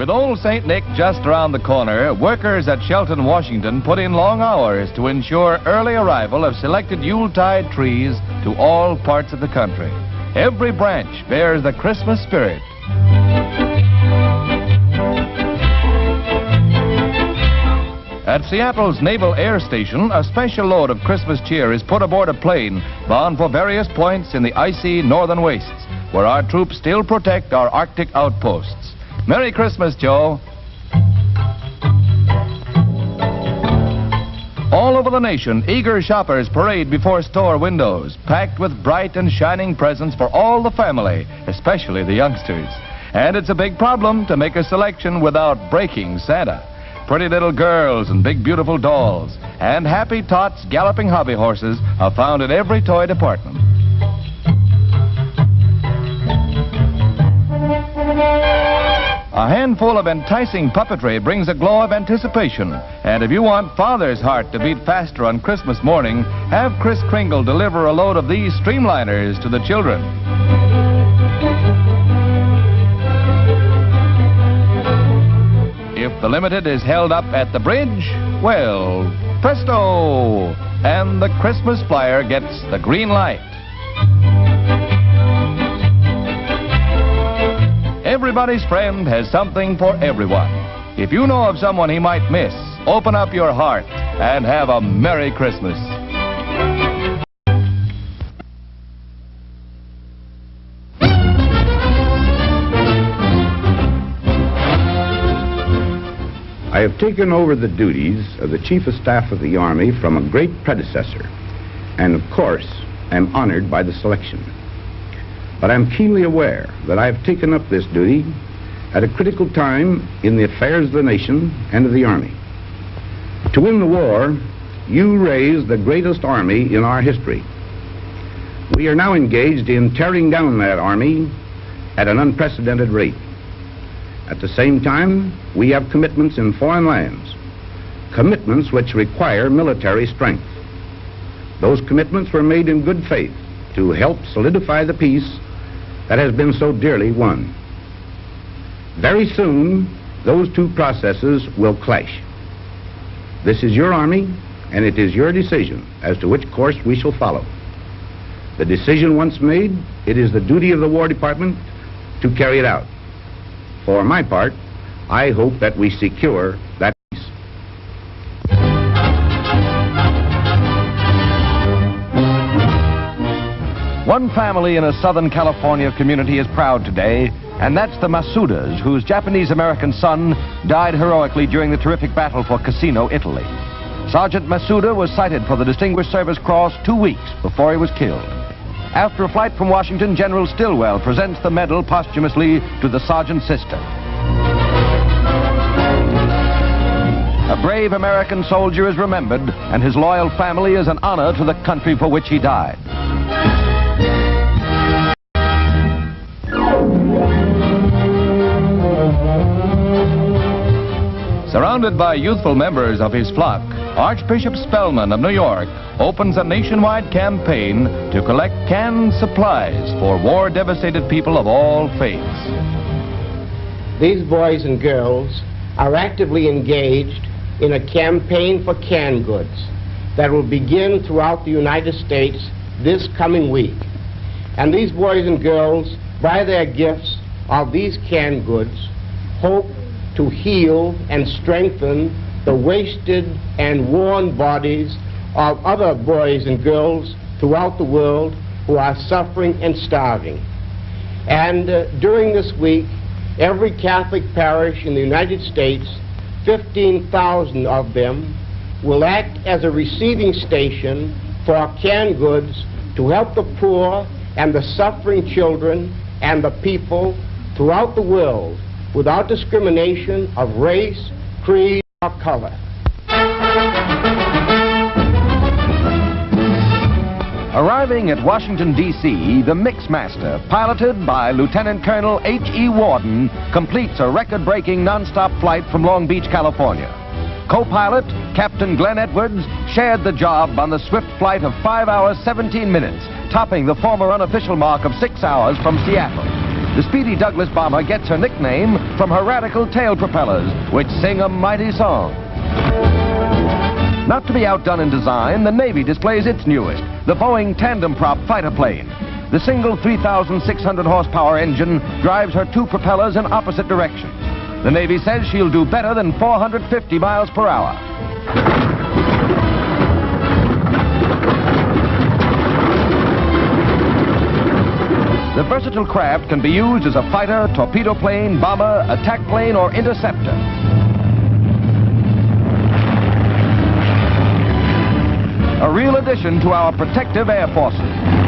With Old St. Nick just around the corner, workers at Shelton, Washington put in long hours to ensure early arrival of selected Yuletide trees to all parts of the country. Every branch bears the Christmas spirit. At Seattle's Naval Air Station, a special load of Christmas cheer is put aboard a plane bound for various points in the icy northern wastes, where our troops still protect our Arctic outposts. Merry Christmas, Joe. All over the nation, eager shoppers parade before store windows, packed with bright and shining presents for all the family, especially the youngsters. And it's a big problem to make a selection without breaking Santa. Pretty little girls and big beautiful dolls, and happy tots galloping hobby horses are found in every toy department. A handful of enticing puppetry brings a glow of anticipation. And if you want Father's heart to beat faster on Christmas morning, have Kris Kringle deliver a load of these streamliners to the children. If the limited is held up at the bridge, well, presto! And the Christmas flyer gets the green light. Everybody's friend has something for everyone. If you know of someone he might miss, open up your heart and have a Merry Christmas. I have taken over the duties of the Chief of Staff of the Army from a great predecessor, and of course, am honored by the selection. But I'm keenly aware that I have taken up this duty at a critical time in the affairs of the nation and of the Army. To win the war, you raised the greatest army in our history. We are now engaged in tearing down that army at an unprecedented rate. At the same time, we have commitments in foreign lands, commitments which require military strength. Those commitments were made in good faith to help solidify the peace that has been so dearly won. Very soon, those two processes will clash. This is your Army, and it is your decision as to which course we shall follow. The decision once made, it is the duty of the War Department to carry it out. For my part, I hope that we secure that peace. One family in a Southern California community is proud today, and that's the Masudas, whose Japanese-American son died heroically during the terrific battle for Cassino, Italy. Sergeant Masuda was cited for the Distinguished Service Cross 2 weeks before he was killed. After a flight from Washington, General Stilwell presents the medal posthumously to the sergeant's sister. A brave American soldier is remembered, and his loyal family is an honor to the country for which he died. Surrounded by youthful members of his flock, Archbishop Spellman of New York opens a nationwide campaign to collect canned supplies for war-devastated people of all faiths. These boys and girls are actively engaged in a campaign for canned goods that will begin throughout the United States this coming week. And these boys and girls, by their gifts of these canned goods, hope to heal and strengthen the wasted and worn bodies of other boys and girls throughout the world who are suffering and starving. And during this week, every Catholic parish in the United States, 15,000 of them, will act as a receiving station for canned goods to help the poor and the suffering children and the people throughout the world without discrimination of race, creed, or color. Arriving at Washington, D.C., the Mixmaster, piloted by Lieutenant Colonel H.E. Warden, completes a record-breaking non-stop flight from Long Beach, California. Co-pilot, Captain Glenn Edwards, shared the job on the swift flight of 5 hours, 17 minutes, topping the former unofficial mark of 6 hours from Seattle. The speedy Douglas bomber gets her nickname from her radical tail propellers, which sing a mighty song. Not to be outdone in design, the Navy displays its newest, the Boeing tandem prop fighter plane. The single 3,600 horsepower engine drives her two propellers in opposite directions. The Navy says she'll do better than 450 miles per hour. The versatile craft can be used as a fighter, torpedo plane, bomber, attack plane, or interceptor. A real addition to our protective air forces.